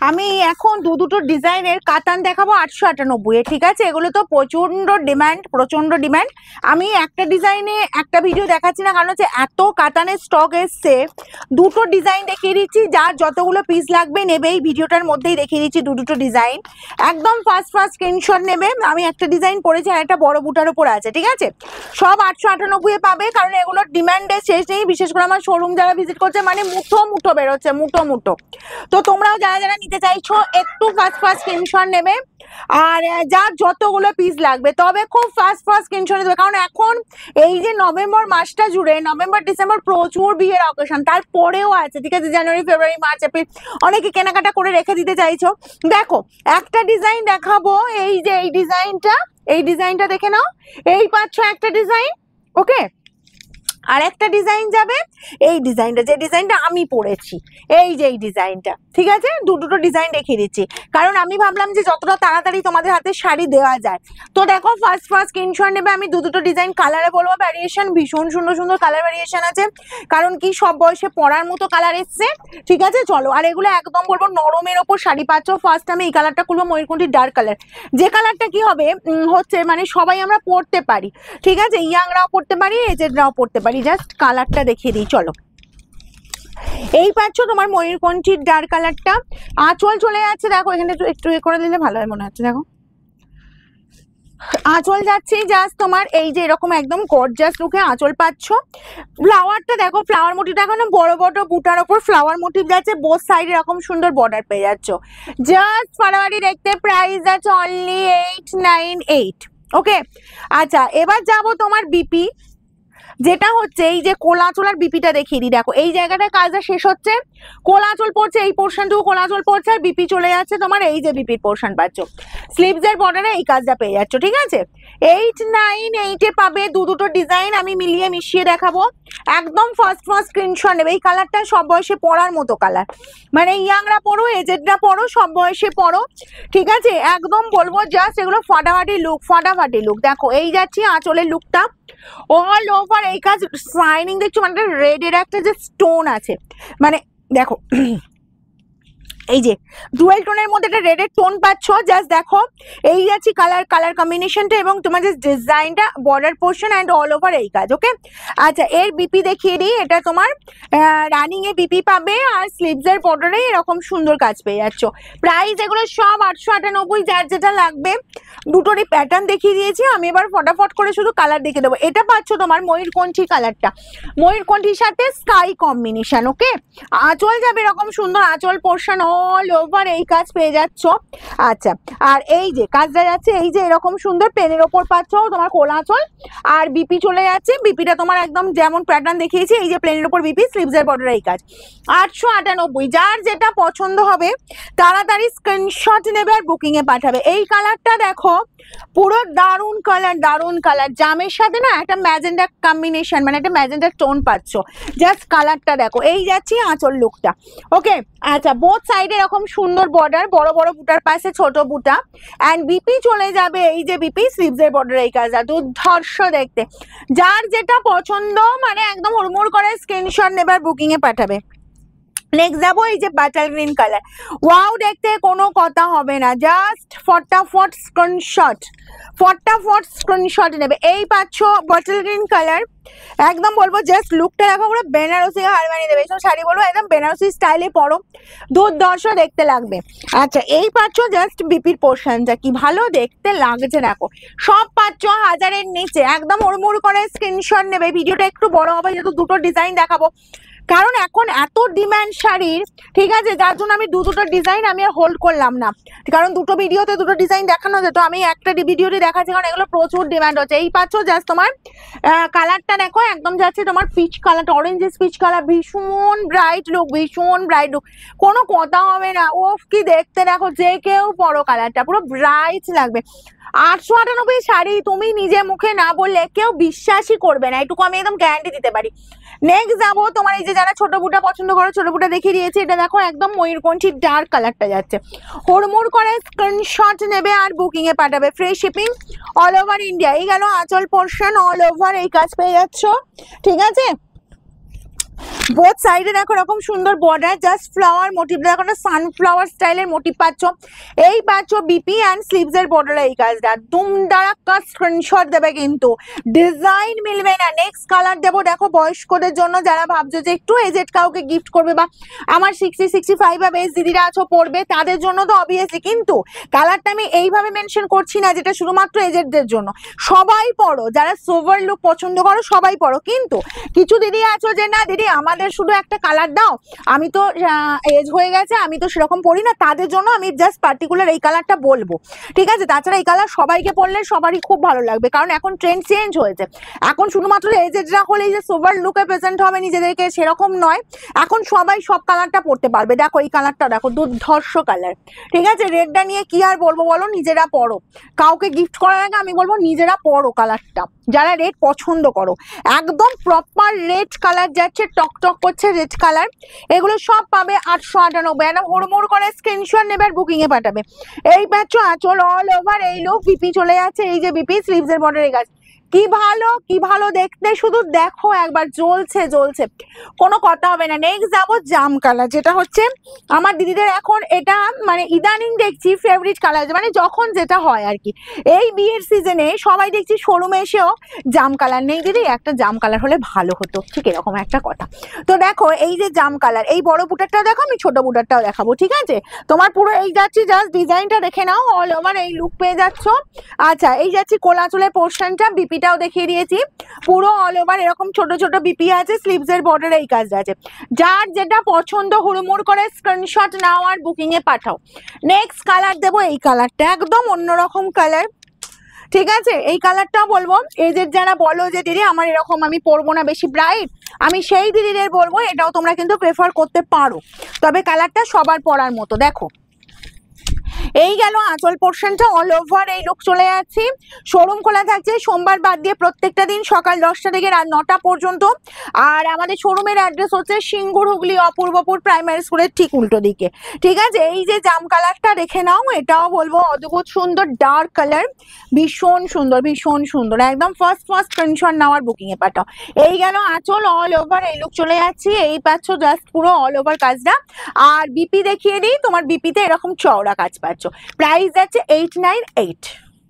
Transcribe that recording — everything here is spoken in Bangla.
আমি এখন দুটো ডিজাইনের কাতান দেখাবো 898 এ, ঠিক আছে? এগুলো তো প্রচন্ড ডিমান্ড। আমি একটা ডিজাইনে একটা ভিডিও দেখাচ্ছি না, কারণ হচ্ছে এত কাতানের স্টক এসছে। দুটো ডিজাইন দেখিয়ে দিচ্ছি, যার যতগুলো পিস লাগবে নেবে। এই ভিডিওটার মধ্যেই দেখিয়ে দিচ্ছি দুটো ডিজাইন। একদম ফার্স্ট স্ক্রিনশট নেবে। আমি একটা ডিজাইন পরেছি আর একটা বড় বুটার উপর আছে, ঠিক আছে? সব 898 এ পাবে, কারণ এগুলোর ডিমান্ডের শেষ নেই। বিশেষ করে আমার শোরুম যারা ভিজিট করছে, মানে মুঠো বেরোচ্ছে, মুঠো। তো তোমরাও যারা নিতে চাইছো একটু ফার্স্ট স্ক্রিনশট নেবে, আর যার যতগুলো পিস লাগবে। তবে খুব ফার্স্ট স্ক্রিনশট নেবে, কারণ এখন এই যে নভেম্বর মাসটা জুড়ে, নভেম্বর ডিসেম্বর প্রচুর বিয়ের অকেশন, তারপরেও আছে, ঠিক আছে? জানুয়ারি ফেব্রুয়ারি মার্চ এপ্রিল অনেকে কেনাকাটা করে রেখে দিতে চাইছো। দেখো একটা ডিজাইন দেখাবো, এই যে এই ডিজাইনটা দেখে নাও। এই পাচ্ছ একটা ডিজাইন, ওকে? আর একটা ডিজাইন যাবে এই ডিজাইনটা, যে ডিজাইনটা আমি পরেছি, এই যে এই ডিজাইনটা, ঠিক আছে? দুটো ডিজাইন দেখিয়ে দিচ্ছি, কারণ আমি ভাবলাম যে যতটা তাড়াতাড়ি তোমাদের হাতে শাড়ি দেওয়া যায়। তো দেখো ফার্স্ট স্ক্রিনশট নেবে। আমি দুটো ডিজাইন কালারে বলবো, ভ্যারিয়েশন ভীষণ সুন্দর কালার ভ্যারিয়েশন আছে, কারণ কি সব বয়সে পরার মতো কালার এসছে, ঠিক আছে? চলো, আর এগুলো একদম বলবো নরমের ওপর শাড়ি পাচ্ছ। ফার্স্ট আমি এই কালারটা খুলবো, ময়ূরকণ্ঠী ডার্ক কালার, যে কালারটা কি হবে হচ্ছে মানে সবাই আমরা পরতে পারি, ঠিক আছে? ইয়াংরাও পরতে পারি, এজেডরাও পরতে পারি। জাস্ট কালারটা দেখিয়ে দিই, চলো। এই পাচ্ছ তোমার ময়ূরকণ্ঠীর ডার্ক কালারটা। আঁচল চলে যাচ্ছে, দেখো এখানে একটু করে দিলে ভালো হয় মনে হচ্ছে। দেখো আঁচল যাচ্ছে জাস্ট তোমার এই যে এরকম একদম গর্জাস লুকে আঁচল পাচ্ছ। ফ্লাওয়ারটা দেখো, ফ্লাওয়ার মোটিভ দেখো না, বড় বুটার ওপর ফ্লাওয়ার মোটিভ যাচ্ছে, বোথ সাইডে এরকম সুন্দর বর্ডার পেয়ে যাচ্ছ। জাস্ট ফাটাফাটি দেখতে। প্রাইস আছে অনলি 898, ওকে? আচ্ছা, এবার যাবো তোমার বিপি, যেটা হচ্ছে এই যে কোলাচল আর বিপিটা দেখিয়ে দিই। দেখো এই জায়গাটায় কাজটা শেষ হচ্ছে, কোলাচল পড়ছে, এই পোর্শনটুকু কোলাচল পড়ছে, আর বিপি চলে যাচ্ছে তোমার এই যে বিপির পোর্শন পাচ্ছ। স্লিভস এর বর্ডারে এই কাজটা পেয়ে যাচ্ছ, ঠিক আছে? 898 এ পাবে দুটো ডিজাইন। আমি মিলিয়ে মিশিয়ে দেখাবো। একদম ফার্স্ট স্ক্রিনশট নেবে। এই কালারটা সব বয়সে পরার মতো কালার, মানে ইয়াংরা পরো, এজেডরা পরো, সব বয়সে পরো, ঠিক আছে? একদম বলবো জাস্ট এগুলো ফাটাফাটি লুক। দেখো এই যাচ্ছি আঁচলের লুকটা, অল ওভার এই কাজ শাইনিং দেখছো, মানে রেড এর একটা যে স্টোন আছে, মানে দেখো এই যে ডুয়েল টোনের মধ্যে একটা রেডের টোন পাচ্ছ। জাস্ট দেখো এই যাচ্ছি কালার কম্বিনেশনটা, এবং তোমার যে ডিজাইনটা, border portion and all over এই কাজ, ওকে? আচ্ছা, এর বিপি দেখিয়ে দিই। এটা তোমার রানিং এ বিপি পাবে, আর স্লিভস এর বর্ডারে এরকম সুন্দর কাজ পেয়ে যাচ্ছ। প্রাইস এগুলো সব 898, যার যেটা লাগবে। দুটোরই প্যাটার্ন দেখিয়ে দিয়েছি আমি, এবার ফটাফট করে শুধু কালার দেখিয়ে দেবো। এটা পাচ্ছ তোমার ময়ূরকণ্ঠী কালারটা, ময়ূরকণ্ঠীর সাথে স্কাই কম্বিনেশন, ওকে? আঁচল যাবে এরকম সুন্দর আঁচল পোর্শন, অল ওভার এই কাজ পেয়ে যাচ্ছ। আচ্ছা, আর এই যে কাজটা যাচ্ছে এই যে এরকম সুন্দর পেনের ওপর পাচ্ছ তোমার কোলা আঁচল, আর বিপি চলে যাচ্ছে। বিপিটা তোমার একদম যেমন প্যাটার্ন দেখিয়েছি, এই যে প্লেনের ওপর বিপি, স্লিভস এর বর্ডার এই কাজ। 898, যার যেটা পছন্দ হবে তাড়াতাড়ি স্ক্রিনশট নেবে আর বুকিং এ পাঠাবে। এই কালারটা দেখো, পুরো দারুন কালার, জামের সাথে না একটা ম্যাজেন্ডা কম্বিনেশন, মানে একটা ম্যাজেন্ডা টোন পাচ্ছ। জাস্ট কালারটা দেখো। এই যাচ্ছি আঁচল লুকটা, ওকে? আচ্ছা, বোথ সাইডে এরকম সুন্দর বর্ডার, বড় বুটার পাশে ছোট বুটা, অ্যান্ড বিপি চলে যাবে এই যে বিপি, স্লিভস এর বর্ডার এই কাজটা দুর্ধর্ষ দেখতে। যার যেটা পছন্দ মানে একদম হুড়মুড় করে স্ক্রিনশট নেবে আর বুকিং এ পাঠাবে। নেক্সট যাবো এই যে বাটার গ্রিন কালার। ওয়াও, দেখতে কোনো কথা হবে না, জাস্ট ফটাফট স্ক্রিনশট নেবে। এই পাচ্ছ বাটার গ্রিন কালার, একদম বলবো জাস্ট লুকটা দেখো, পুরো বেনারসি হার বানিয়ে দেবে। এইসব শাড়ি বলবো একদম বেনারসি স্টাইলে পরো, দুর্ধর্ষ দেখতে লাগবে। আচ্ছা, এই পাচ্ছ জাস্ট বিপির পোর্শনটা, কি ভালো দেখতে লাগছে দেখো। সব পাচ্ছ 1000-এর নিচে, একদম হুড়মুড় করে স্ক্রিনশট নেবে। ভিডিওটা একটু বড় হবে যেহেতু দুটো ডিজাইন দেখাবো, কারণ এখন এত ডিমান্ড শাড়ির, ঠিক আছে? যার জন্য আমি দুটো ডিজাইন আমি আর হোল্ড করলাম না, কারণ দুটো ভিডিওতে দুটো ডিজাইন দেখানো যেত, আমি একটা ভিডিওতে দেখাচ্ছি, কারণ এগুলো প্রচুর ডিমান্ড হচ্ছে। এই পাচ্ছ জাস্ট তোমার কালারটা দেখো, একদম যাচ্ছে তোমার পিচ কালারটা, অরেঞ্জ পিচ কালার, ভীষণ ব্রাইট লুক, কোনো কথা হবে না। ওফ, কি দেখতে দেখো, যে কেউ পরো, কালারটা পুরো ব্রাইট লাগবে। 898 শাড়ি তুমি নিজে মুখে না বললে কেউ বিশ্বাসই করবে না, এটুকু আমি একদম গ্যারান্টি দিতে পারি। নেক্সট যাবো তোমার এই যে যারা ছোট বুটা পছন্দ করো, ছোট বুটা দেখিয়ে দিয়েছি। এটা দেখো একদম ময়ূরকণ্ঠী ডার্ক কালারটা যাচ্ছে, হুড়মুড় করে স্ক্রিনশট নেবে আর বুকিং এ পাঠাবে। Free shipping all over India. এই গেল আঁচল পোর্শন, অল ওভার এই কাজ পেয়ে যাচ্ছ, ঠিক আছে? বোথ সাইডে দেখো এরকম সুন্দর বর্ডার, জাস্ট ফ্লাওয়ার মোটিভ দেখো না, সানফ্লাওয়ার স্টাইলের মোটিভ পাচ্ছ। এই পাচ্ছ বিপি অ্যান্ড স্লিভস এর বর্ডারে এই কাজটা দুমদারাক্কা স্ক্রিনশট দেবে, কিন্তু ডিজাইন মিলবে না। নেক্সট কালার দেবো, দেখো বয়স্কদের জন্য যারা ভাবছো যে একটু এজেড কাউকে গিফট করবে, বা আমার 60-65 বা বেশ দিদিরা আছো পড়বে, তাদের জন্য তো অবভিয়াসলি, কিন্তু কালারটা আমি এইভাবে মেনশন করছি না যেটা শুধুমাত্র এজেডদের জন্য, সবাই পড়ো, যারা সোভার লুক পছন্দ করো সবাই পড়ো। কিন্তু কিছু দিদি আছো যে না দিদি আমাদের শুধু একটা কালার দাও, আমি তো এজ হয়ে গেছে, আমি তো সেরকম পড়ি না, তাদের জন্য আমি জাস্ট পার্টিকুলার এই কালারটা বলবো, ঠিক আছে? তাছাড়া এই কালার সবাইকে পড়লে সবারই খুব ভালো লাগবে, কারণ এখন ট্রেন্ড চেঞ্জ হয়েছে। এখন শুধুমাত্র এজেডরা হলে যে সোভার লুকে প্রেজেন্ট হবে নিজেদেরকে সেরকম নয়, এখন সবাই সব কালারটা পড়তে পারবে। দেখো এই কালারটা দেখো, দুর্ধর্ষ কালার, ঠিক আছে? রেডটা নিয়ে কি আর বলবো বলো, নিজেরা পড়ো। কাউকে গিফট করার আগে আমি বলবো নিজেরা পড়ো কালারটা, যারা রেড পছন্দ করো। একদম প্রপার রেড কালার যাচ্ছে, টকটক করছে রেড কালার। এগুলো সব পাবে 898। একদম হুড়মুড় করে স্ক্রিনশট নেবে আর বুকিং এ পাঠাবে। এই পাচ্ছ আঁচল অল ওভার এই লুক, বিপি চলে যাচ্ছে, এই যে বিপি স্লিভস এর বর্ডারে কাজ, কি ভালো দেখতে, শুধু দেখো একবার, জ্বলছে জ্বলছে, কোনো কথা হবে না। নেক্সট যাবো জাম কালার, যেটা হচ্ছে আমার দিদিদের এখন এটা মানে ইদানিং দেখছি ফেভারিট কালার, মানে যখন যেটা হয় আর কি। এই বিয়ের সিজনে সবাই দেখছি শোরুমে এসেও জাম কালার নেই দিদি, একটা জাম কালার হলে ভালো হতো, ঠিক এরকম একটা কথা। তো দেখো এই যে জাম কালার, এই বড় বুটারটাও দেখো, আমি ছোট বুটারটাও দেখাবো, ঠিক আছে? তোমার পুরো এই যাচ্ছি, জাস্ট ডিজাইনটা দেখে নাও, অল ওভার এই লুক পেয়ে যাচ্ছ। আচ্ছা এই যাচ্ছি কোলাচুলের পোর্শনটা, বিপিটাও দেখিয়ে দিয়েছি, পুরো অল ওভার এরকম ছোট ছোট বিপি আছে, স্লিভস এর বর্ডারে এই কাজটা আছে। যার যেটা পছন্দ হুড়মুড় করে স্ক্রিনশট নাও আর বুকিং এ পাঠাও। নেক্সট কালার দেবো এই কালারটা, একদম অন্যরকম কালার, ঠিক আছে? এই কালারটাও বলবো, এই যে যারা বলো যে দিদি আমার এরকম আমি পরবো না বেশি ব্রাইট, আমি সেই দিদিদের বলবো এটাও তোমরা কিন্তু প্রেফার করতে পারো, তবে কালারটা সবার পরার মতো। দেখো এই গেল আঁচল পোর্শনটা, অল ওভার এই লুক চলে যাচ্ছি। শোরুম খোলা থাকছে সোমবার বাদ দিয়ে প্রত্যেকটা দিন সকাল 10টা থেকে রাত 9টা পর্যন্ত। আর আমাদের শোরুমের অ্যাড্রেস হচ্ছে সিঙ্গুর হুগলি অপূর্বপুর প্রাইমারি স্কুলের ঠিক উল্টো দিকে, ঠিক আছে? এই যে জাম কালারটা দেখে নাও, এটাও বলবো অদ্ভুত সুন্দর ডার্ক কালার, ভীষণ সুন্দর ভীষণ সুন্দর, একদম ফার্স্ট স্ক্রিনশট নেওয়ার বুকিং এ পাঠাও। এই গেল আঁচল অল ওভার এই লুক চলে যাচ্ছি, এই পাচ্ছ জাস্ট পুরো অল ওভার কাজটা। আর বিপি দেখিয়ে দিই, তোমার বিপিতে এরকম চওড়া কাজ পাচ্ছ। প্রাইস যাচ্ছে 898।